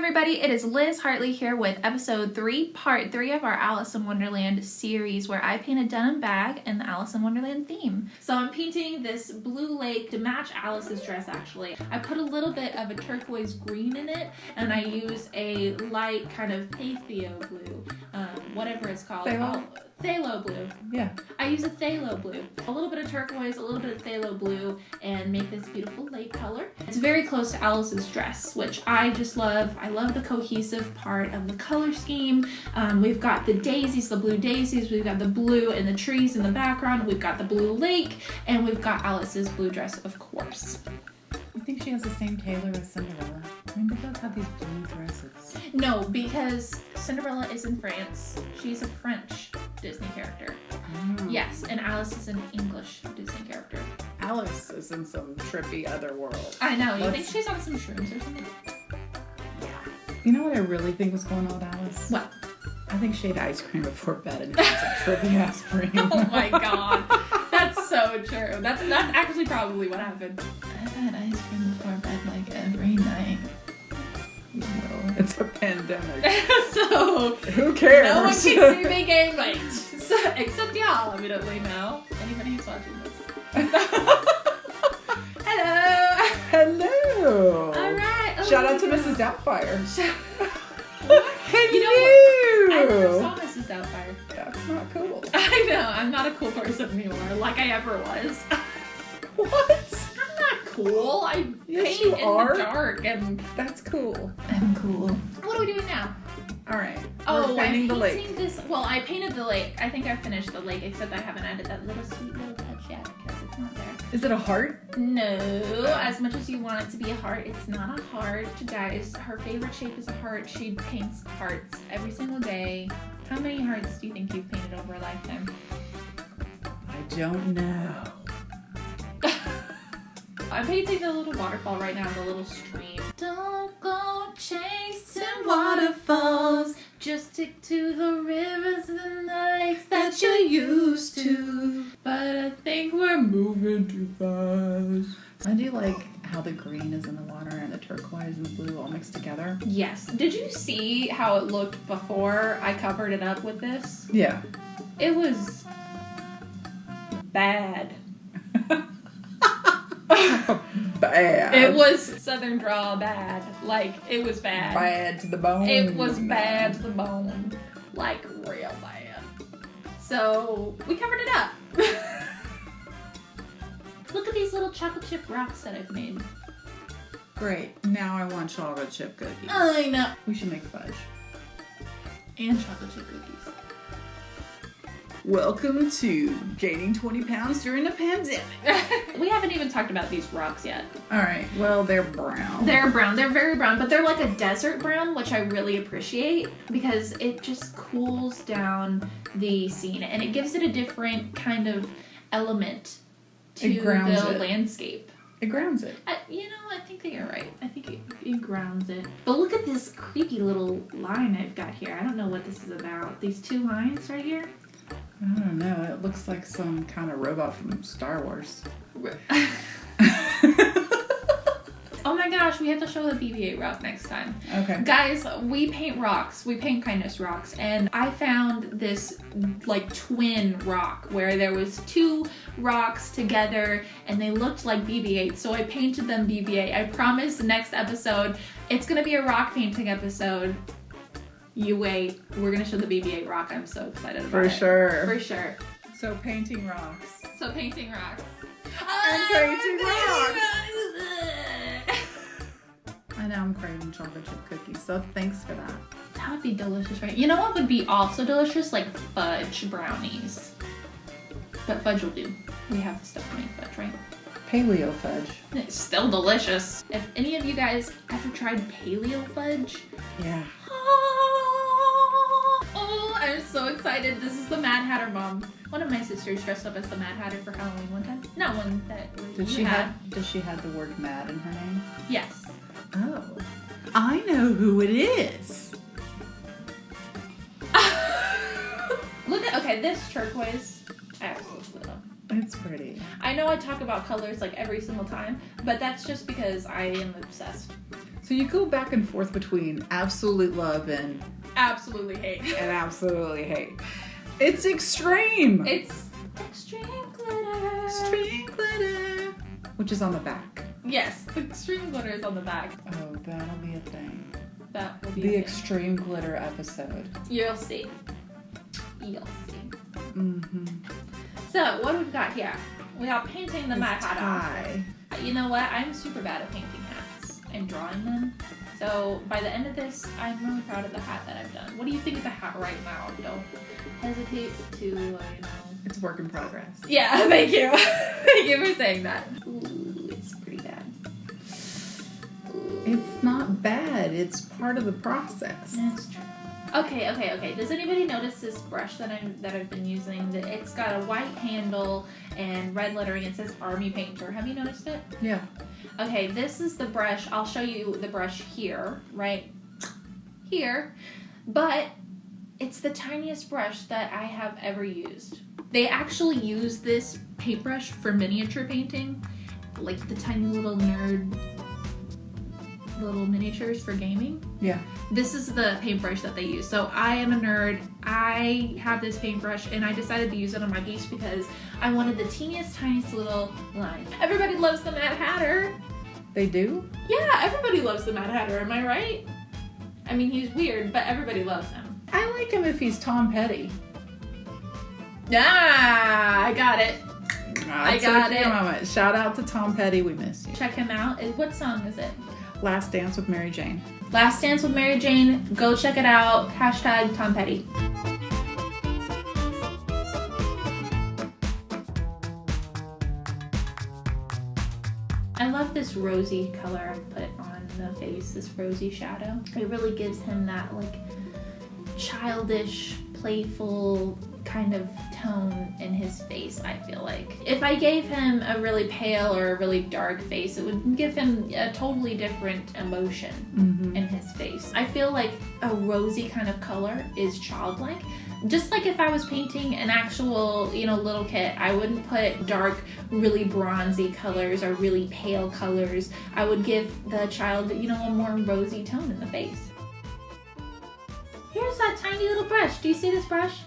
everybody, it is Liz Hartley here with episode 3, part 3 of our Alice in Wonderland series where I paint a denim bag in the Alice in Wonderland theme. So I'm painting this blue lake to match Alice's dress actually. I put a little bit of a turquoise green in it and I use a light kind of paleo blue, whatever it's called. Phthalo blue. Yeah. I use a phthalo blue. A little bit of turquoise, a little bit of phthalo blue, and make this beautiful lake color. It's very close to Alice's dress, which I just love. I love the cohesive part of the color scheme. We've got the daisies, the blue daisies. We've got the blue and the trees in the background. We've got the blue lake, and we've got Alice's blue dress, of course. I think she has the same tailor as Cinderella. I mean, they both have these blue dresses. No, because Cinderella is in France. She's a French Disney character. Oh. Yes, and Alice is an English Disney character. Alice is in some trippy other world. I know. You think she's on some shrooms or something? Yeah. You know what I really think was going on with Alice? What? I think she ate ice cream before bed and had some trippy ass cream. Oh my god. That's so true. That's actually probably what happened. I've had ice cream before bed like every night. Well, it's a pandemic. So who cares? No one can see me gain weight. So, except y'all, evidently now. Anybody who's watching this. Hello. Hello. All right. Oh, shout out to Mrs. Doubtfire. Hello. You know what? I never saw Mrs. Doubtfire. That's not cool. I know. I'm not a cool person anymore, like I ever was. What? I'm not cool. I Yes, paint you in are. the dark and That's cool. I'm cool. What are we doing now? All right. Oh, We're painting the I'm lake. painting this. Well, I painted the lake. I think I finished the lake, except I haven't added that little sweet little touch yet because it's not there. Is it a heart? No, as much as you want it to be a heart, it's not a heart, guys. Her favorite shape is a heart. She paints hearts every single day. How many hearts do you think you've painted over a lifetime? I don't know. I'm painting the little waterfall right now, the little stream. Don't go chasing waterfalls. Just stick to the rivers and the lakes that you're used to. But I think we're moving too fast. I do like how the green is in the water and the turquoise and the blue all mixed together. Yes. Did you see how it looked before I covered it up with this? Yeah. It was bad. Bad. It was Southern draw bad. Like, it was bad. Bad to the bone. It was bad to the bone. Like, real bad. So, we covered it up. Look at these little chocolate chip rocks that I've made. Great. Now I want chocolate chip cookies. I know. We should make fudge. And chocolate chip cookies. Welcome to gaining 20 pounds during the pandemic. We haven't even talked about these rocks yet. Alright, well, they're brown. They're brown. They're very brown, but they're like a desert brown, which I really appreciate because it just cools down the scene and it gives it a different kind of element to the landscape. It grounds it. I think that you're right. I think it grounds it. But look at this creepy little line I've got here. I don't know what this is about. These two lines right here. I don't know. It looks like some kind of robot from Star Wars. Oh my gosh, we have to show the BB-8 rock next time. Okay. Guys, we paint rocks. We paint kindness rocks. And I found this like twin rock where there was two rocks together and they looked like BB-8. So I painted them BB-8. I promise the next episode, it's going to be a rock painting episode. You wait. We're going to show the BB-8 rock. I'm so excited about it. For sure. So painting rocks. I'm painting rocks. I know I'm craving chocolate chip cookies, so thanks for that. That would be delicious, right? You know what would be also delicious? Like fudge brownies. But fudge will do. We have the stuff to make fudge, right? Paleo fudge. It's still delicious. If any of you guys ever tried paleo fudge, Yeah. oh, I'm so excited. This is the Mad Hatter mom. One of my sisters dressed up as the Mad Hatter for Halloween one time. Not one that Does she have the word mad in her name? Yes. Oh. I know who it is. Look at, okay, this turquoise. I absolutely love. It's pretty. I know I talk about colors like every single time, but that's just because I am obsessed. So you go back and forth between absolute love and Absolutely hate. absolutely hate. It's extreme. It's extreme glitter. Extreme glitter. Which is on the back. Yes, extreme glitter is on the back. Oh, that'll be a thing. That will be The a thing. extreme glitter episode. You'll see. You'll see. Mm-hmm. So, what do we got here? We are painting the Mad Hatter. tie. You know what? I'm super bad at painting hats and drawing them. So, by the end of this, I'm really proud of the hat that I've done. What do you think of the hat right now? Don't hesitate to, It's a work in progress. Yeah, thank you. Thank you for saying that. Ooh, it's pretty bad. Ooh. It's not bad. It's part of the process. That's true. Okay. Does anybody notice this brush that I've been using? That it's got a white handle and red lettering. It says Army Painter. Have you noticed it? Yeah. Okay, this is the brush. I'll show you the brush here, right here. But it's the tiniest brush that I have ever used. They actually use this paintbrush for miniature painting, like the tiny little nerd little miniatures for gaming. Yeah. This is the paintbrush that they use. So I am a nerd. I have this paintbrush and I decided to use it on my geese because I wanted the teeniest, tiniest little line. Everybody loves the Mad Hatter. They do? Yeah, everybody loves the Mad Hatter. Am I right? I mean, he's weird, but everybody loves him. I like him if he's Tom Petty. Ah, I got it. I got it. Moment. Shout out to Tom Petty. We miss you. Check him out. What song is it? Last Dance with Mary Jane. Last Dance with Mary Jane. Go check it out. Hashtag Tom Petty. I love this rosy color I put on the face, this rosy shadow. It really gives him that like childish, playful kind of tone in his face, I feel like. If I gave him a really pale or a really dark face, it would give him a totally different emotion in his face. I feel like a rosy kind of color is childlike. Just like if I was painting an actual, little kid, I wouldn't put dark, really bronzy colors or really pale colors. I would give the child, a more rosy tone in the face. Here's that tiny little brush. Do you see this brush?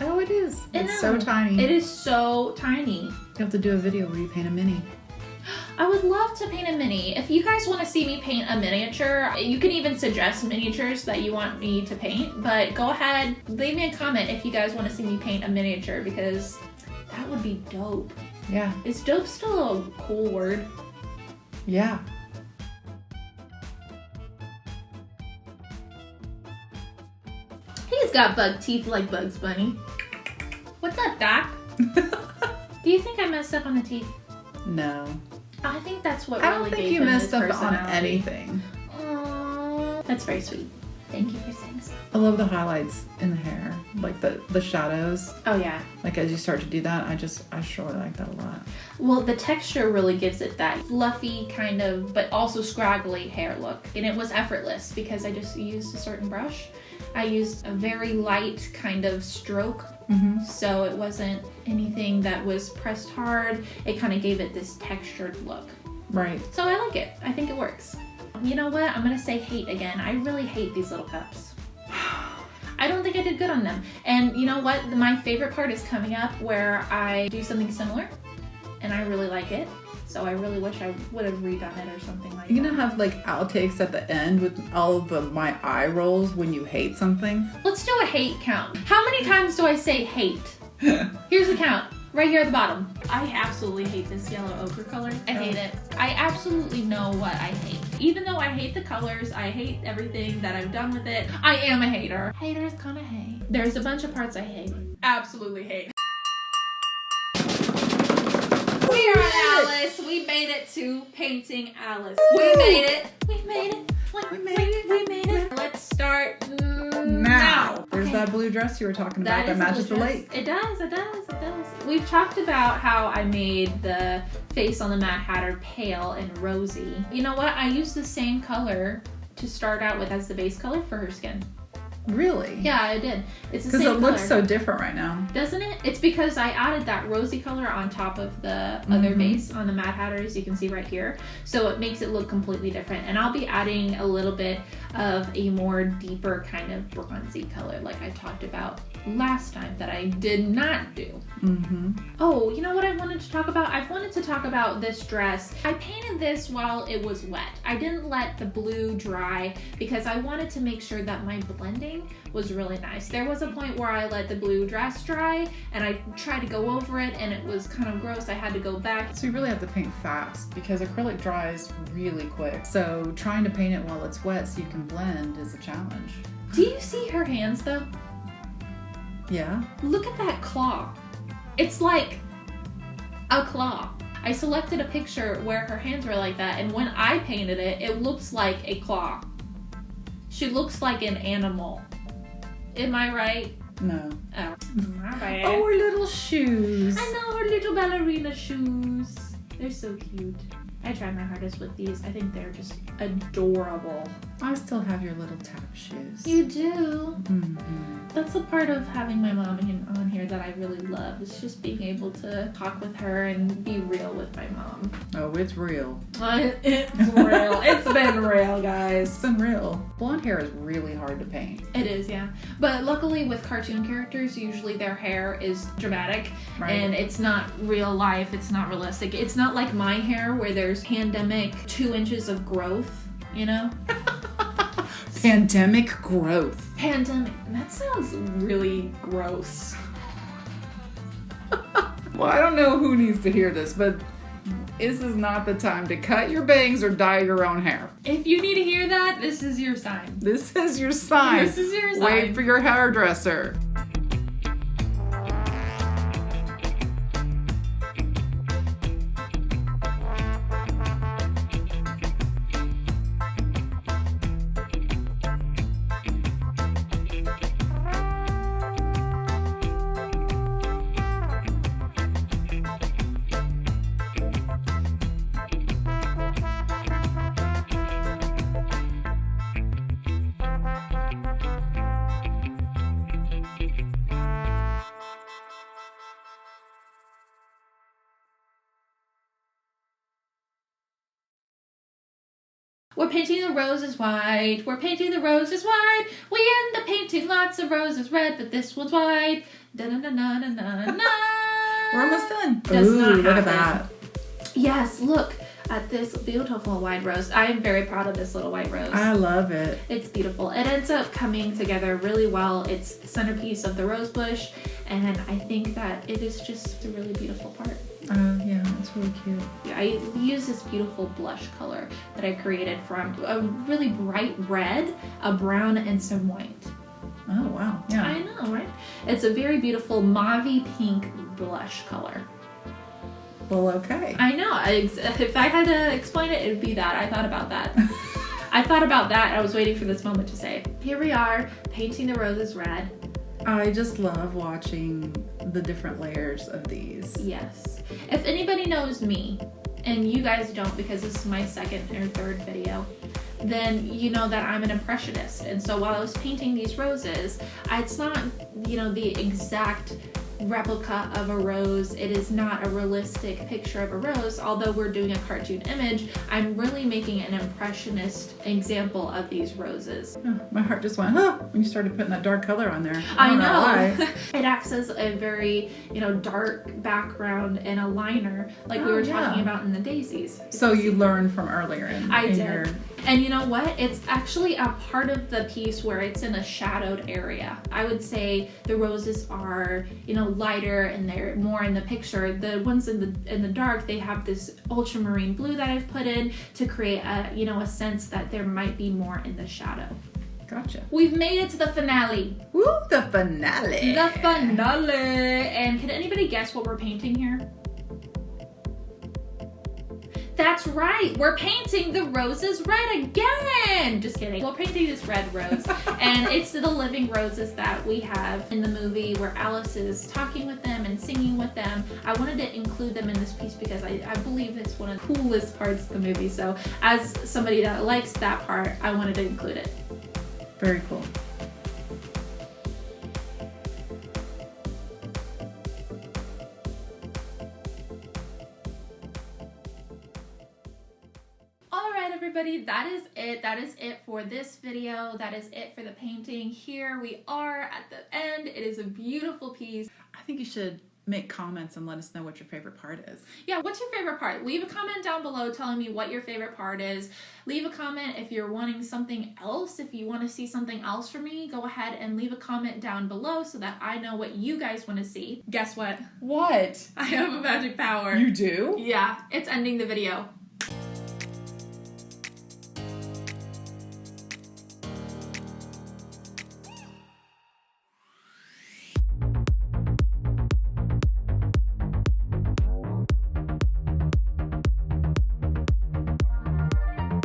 Oh, it is. I It's know. so tiny. It is so tiny. You have to do a video where you paint a mini. I would love to paint a mini. If you guys want to see me paint a miniature, you can even suggest miniatures that you want me to paint, but go ahead, leave me a comment if you guys want to see me paint a miniature because that would be dope. Yeah. Is dope still a cool word? Yeah. He's got bug teeth like Bugs Bunny. What's up, Doc? Do you think I messed up on the teeth? No. I think that's what I really don't think gave you him messed his up on personality. anything. Aww. That's very sweet. Thank you for saying so. I love the highlights in the hair. Like the shadows. Oh yeah. Like as you start to do that, I surely like that a lot. Well, the texture really gives it that fluffy kind of, but also scraggly hair look. And it was effortless because I just used a certain brush. I used a very light kind of stroke. So it wasn't anything that was pressed hard. It kind of gave it this textured look. Right. So I like it. I think it works. You know what? I'm going to say hate again. I really hate these little cups. I don't think I did good on them. And you know what? My favorite part is coming up where I do something similar and I really like it. So I really wish I would have redone it or something like that. You're gonna have like outtakes at the end with all of my eye rolls when you hate something. Let's do a hate count. How many times do I say hate? Here's the count. Right here at the bottom. I absolutely hate this yellow ochre color. I hate it. I absolutely know what I hate. Even though I hate the colors, I hate everything that I've done with it, I am a hater. Haters gonna hate. There's a bunch of parts I hate. Absolutely hate. We are at Alice. We made it to painting Alice. We made it. We made it. We made it. Let's start now. There's Okay. that blue dress you were talking about that is matches a the dress. lake. It does. We've talked about how I made the face on the Mad Hatter pale and rosy. You know what? I used the same color to start out with as the base color for her skin. Really? Yeah, I did. It's the same Because it color. looks so different right now. Doesn't it? It's because I added that rosy color on top of the other base on the Mad Hatters, you can see right here. So it makes it look completely different. And I'll be adding a little bit of a more deeper kind of bronzy color like I talked about last time that I did not do. Oh, you know what I wanted to talk about? I wanted to talk about this dress. I painted this while it was wet. I didn't let the blue dry because I wanted to make sure that my blending was really nice. There was a point where I let the blue dress dry and I tried to go over it and it was kind of gross. I had to go back. So you really have to paint fast because acrylic dries really quick. So trying to paint it while it's wet so you can blend is a challenge. Do you see her hands though? Yeah. Look at that claw. It's like a claw. I selected a picture where her hands were like that, and when I painted it, it looks like a claw. She looks like an animal. Am I right? No. Oh, my bad. Oh, her little shoes. I know, her little ballerina shoes. They're so cute. I try my hardest with these. I think they're just adorable. I still have your little tap shoes. You do? Mm-hmm. That's the part of having my mom on here that I really love. It's just being able to talk with her and be real with my mom. Oh, it's real. It's real. It's been real, guys. It's been real. Blonde hair is really hard to paint. It is, yeah. But luckily with cartoon characters, usually their hair is dramatic. Right. And it's not real life. It's not realistic. It's not like my hair where there's pandemic 2 inches of growth, you know? Pandemic growth. Pandemic. That sounds really gross. Well, I don't know who needs to hear this, but this is not the time to cut your bangs or dye your own hair. If you need to hear that, this is your sign. This is your sign. This is your sign. Wait for your hairdresser. We're painting the roses white. We're painting the roses white. We end up painting lots of roses red, but this one's white. Da-na-na-na-na-na-na. We're almost done. Does Ooh, not look at happen. that. Yes, look at this beautiful white rose. I am very proud of this little white rose. I love it. It's beautiful. It ends up coming together really well. It's the centerpiece of the rose bush, and I think that it is just a really beautiful part. Yeah, it's really cute. I use this beautiful blush color that I created from a really bright red, a brown, and some white. Oh, wow. Yeah. I know, right? It's a very beautiful mauve pink blush color. Well, okay. I know. If I had to explain it, it would be that. I thought about that. I thought about that. I was waiting for this moment to say. Here we are, painting the roses red. I just love watching the different layers of these. Yes. If anybody knows me, and you guys don't because this is my second or third video, then you know that I'm an impressionist. And so while I was painting these roses, it's not, the exact replica of a rose. It is not a realistic picture of a rose. Although we're doing a cartoon image, I'm really making an impressionist example of these roses. Oh, my heart just went, when you started putting that dark color on there. I don't know. why. It acts as a very, dark background and a liner like we were talking about in the daisies. So you learned from earlier in I did. your... And you know what? It's actually a part of the piece where it's in a shadowed area. I would say the roses are, lighter and they're more in the picture. The ones in the dark, they have this ultramarine blue that I've put in to create a sense that there might be more in the shadow. Gotcha. We've made it to the finale. Woo, the finale. The finale. And can anybody guess what we're painting here? That's right, we're painting the roses red again! Just kidding. We're painting this red rose, and it's the living roses that we have in the movie where Alice is talking with them and singing with them. I wanted to include them in this piece because I believe it's one of the coolest parts of the movie, so as somebody that likes that part, I wanted to include it. Very cool. everybody, that is it. That is it for this video. That is it for the painting. Here we are at the end. It is a beautiful piece. I think you should make comments and let us know what your favorite part is. Yeah, what's your favorite part? Leave a comment down below telling me what your favorite part is. Leave a comment if you're wanting something else. If you want to see something else from me, go ahead and leave a comment down below so that I know what you guys want to see. Guess what? What? I have a magic power. You do? Yeah, it's ending the video.